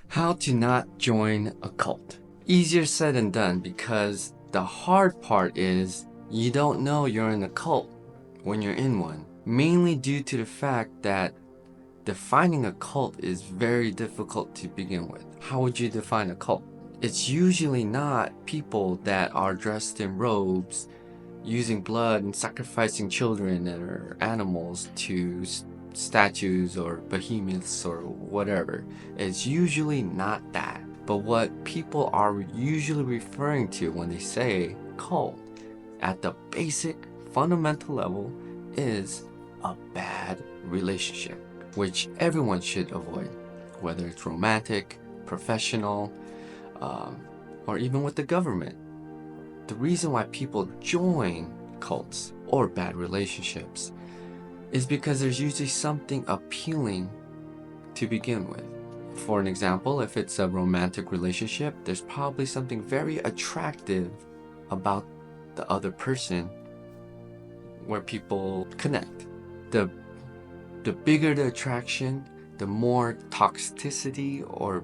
How to not join a cult. Easier said than done because the hard part is you don't know you're in a cult when you're in one. Mainly due to the fact that defining a cult is very difficult to begin with. How would you define a cult? It's usually not people that are dressed in robes, using blood and sacrificing children or animals to statues or behemoths or whatever. It's usually not that. But what people are usually referring to when they say cult at the basic fundamental level is a bad relationship, which everyone should avoid, whether it's romantic, professional, or even with the government. The reason why people join cults or bad relationships is because there's usually something appealing to begin with. For an example, if it's a romantic relationship, there's probably something very attractive about the other person where people connect. The bigger the attraction, the more toxicity or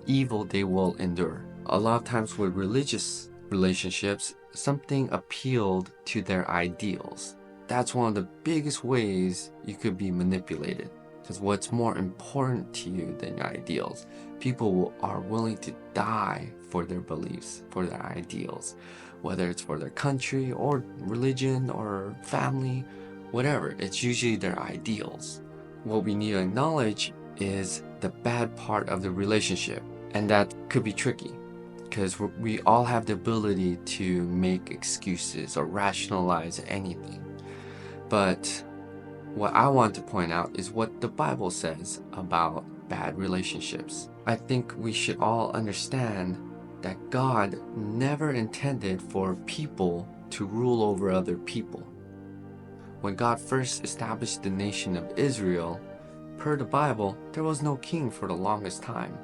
evil they will endure. A lot of times with religious relationships, something appealed to their ideals. That's one of the biggest ways you could be manipulated. Because what's more important to you than your ideals? People are willing to die for their beliefs, for their ideals, whether it's for their country or religion or family, whatever. It's usually their ideals. What we need to acknowledge is the bad part of the relationship, and that could be tricky because we all have the ability to make excuses or rationalize anything. But what I want to point out is what the Bible says about bad relationships. I think we should all understand that God never intended for people to rule over other people. When God first established the nation of Israel, per the Bible, there was no king for the longest time.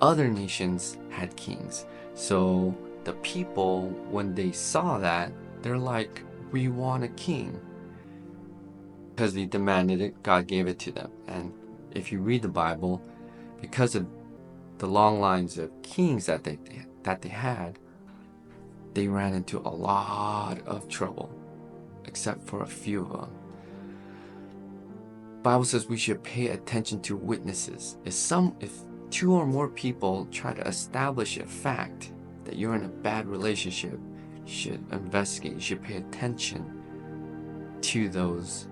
Other nations had kings. So the people, when they saw that, they're like, we want a king. Because they demanded it, God gave it to them. And if you read the Bible, because of the long lines of kings that they had, they ran into a lot of trouble, except for a few of them. The Bible says we should pay attention to witnesses. If two or more people try to establish a fact that you're in a bad relationship, you should investigate, you should pay attention to those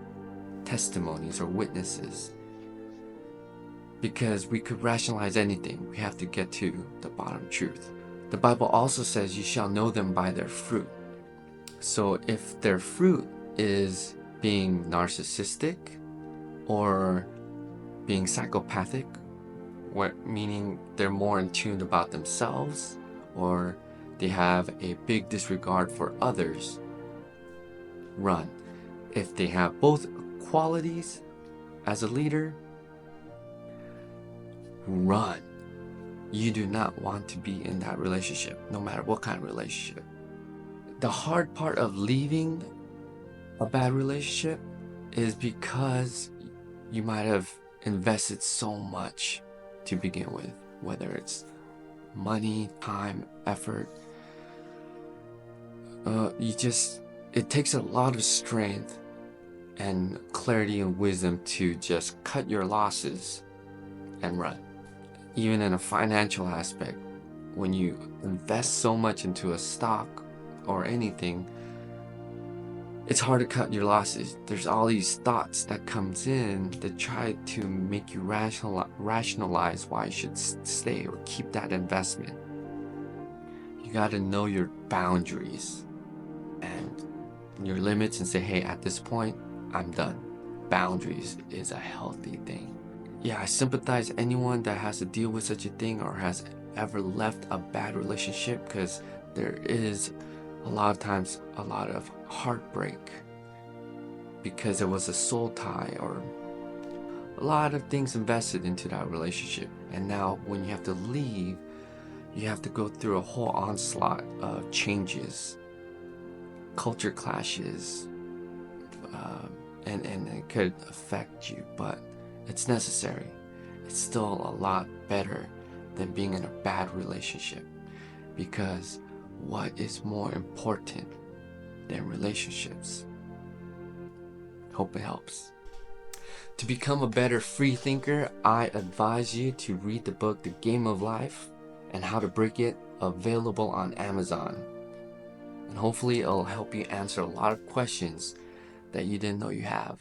testimonies or witnesses, because we could rationalize anything. We have to get to the bottom truth. The Bible also says you shall know them by their fruit. So if their fruit is being narcissistic or being psychopathic, meaning they're more in tune about themselves, or they have a big disregard for others, run. If they have both qualities as a leader, run. You do not want to be in that relationship, no matter what kind of relationship. The hard part of leaving a bad relationship is because you might have invested so much to begin with, whether it's money, time, effort. It takes a lot of strength and clarity and wisdom to just cut your losses and run. Even in a financial aspect, when you invest so much into a stock or anything, it's hard to cut your losses. There's all these thoughts that comes in that try to make you rationalize why you should stay or keep that investment. You got to know your boundaries and your limits and say, hey, at this point, I'm done. Boundaries is a healthy thing. Yeah, I sympathize anyone that has to deal with such a thing or has ever left a bad relationship, because there is a lot of times a lot of heartbreak because it was a soul tie or a lot of things invested into that relationship. And now when you have to leave, you have to go through a whole onslaught of changes, culture clashes, and it could affect you, but it's necessary. It's still a lot better than being in a bad relationship. Because what is more important than relationships? Hope it helps. To become a better free thinker, I advise you to read the book The Game of Life and How to Break It, available on Amazon. And hopefully it'll help you answer a lot of questions that you didn't know you have.